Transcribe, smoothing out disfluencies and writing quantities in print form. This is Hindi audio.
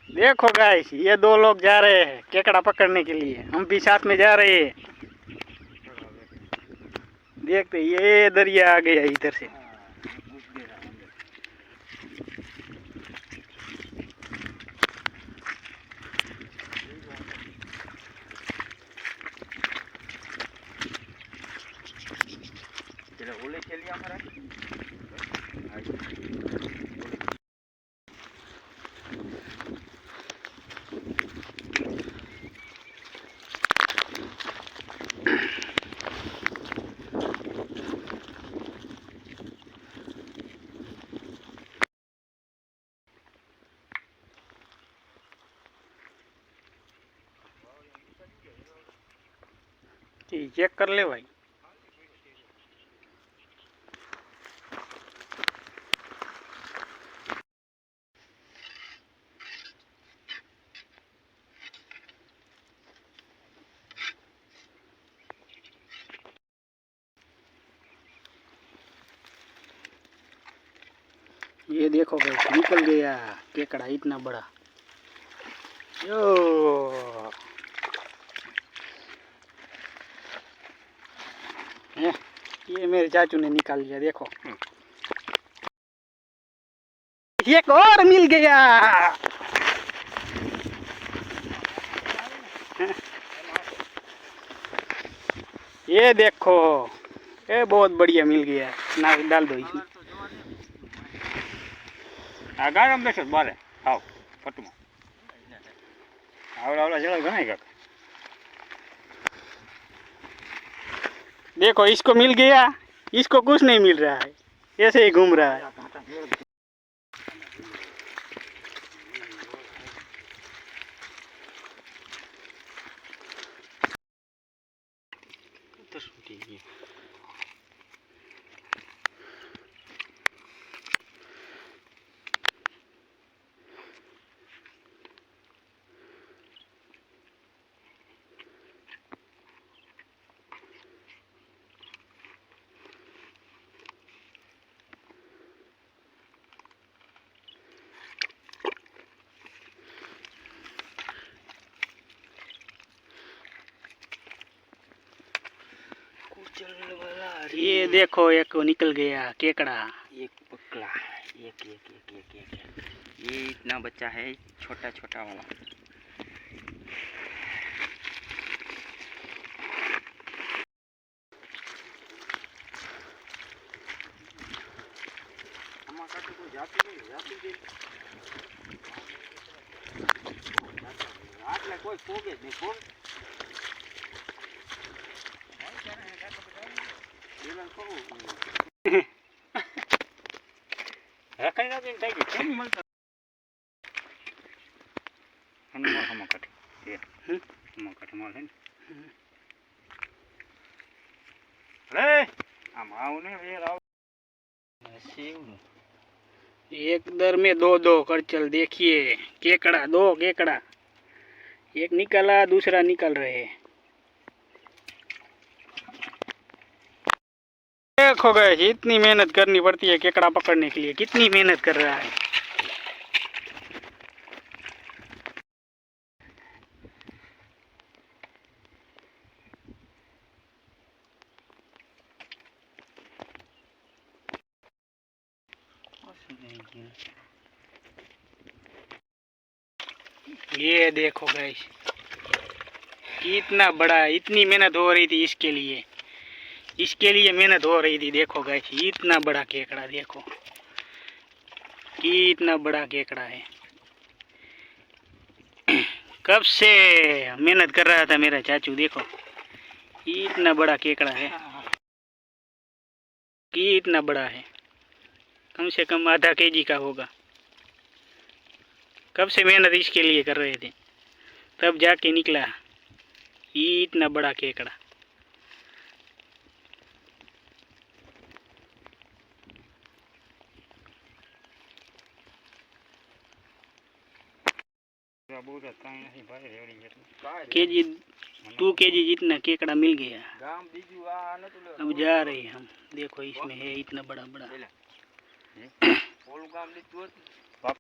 देखो गाइस, ये दो लोग जा रहे हैं केकड़ा पकड़ने के लिए। हम भी साथ में जा रहे हैं। देखते ये दरिया आ गया इधर से। चेक कर ले भाई। ये देखो भाई, निकल गया केकड़ा इतना बड़ा। यो ये मेरे चाचू ने निकाल लिया। देखो एक और मिल गया। ये देखो, ये बहुत बढ़िया मिल गया। ना डाल दो इसमें। गारम बेसो बारे आओ पटमा आवड़ा आवड़ा जड़ा घना का। देखो इसको मिल गया, इसको कुछ नहीं मिल रहा है, ऐसे ही घूम रहा है। ये देखो एक निकल गया केकड़ा। एक पकड़ा, एक एक एक एक एक, एक। ये इतना बच्चा है, छोटा छोटा वाला। कोई पोगे नहीं पोग रखने का दिन चाहिए क्या नहीं मिलता। हम कटे ये हम कटे माल है अरे हम आओ ने ये आओ एक दर में दो दो कर चल। देखिए केकड़ा, दो केकड़ा, एक निकला दूसरा निकल रहे। देखो गए, इतनी मेहनत करनी पड़ती है केकड़ा पकड़ने के लिए। कितनी मेहनत कर रहा है। ये देखो गाइस, कितना बड़ा, इतनी मेहनत हो रही थी इसके लिए। इसके लिए मेहनत हो रही थी। देखो गाइस, इतना बड़ा केकड़ा। देखो कितना बड़ा केकड़ा है। कब से मेहनत कर रहा था मेरा चाचू। देखो इतना बड़ा केकड़ा है, कितना बड़ा है। कम से कम आधा केजी का होगा। कब से मेहनत इसके लिए कर रहे थे, तब जाके निकला इतना बड़ा केकड़ा। केजी 2 केजी जितना केकड़ा मिल गया। अब जा रहे हम। देखो इसमें है इतना बड़ा बड़ा।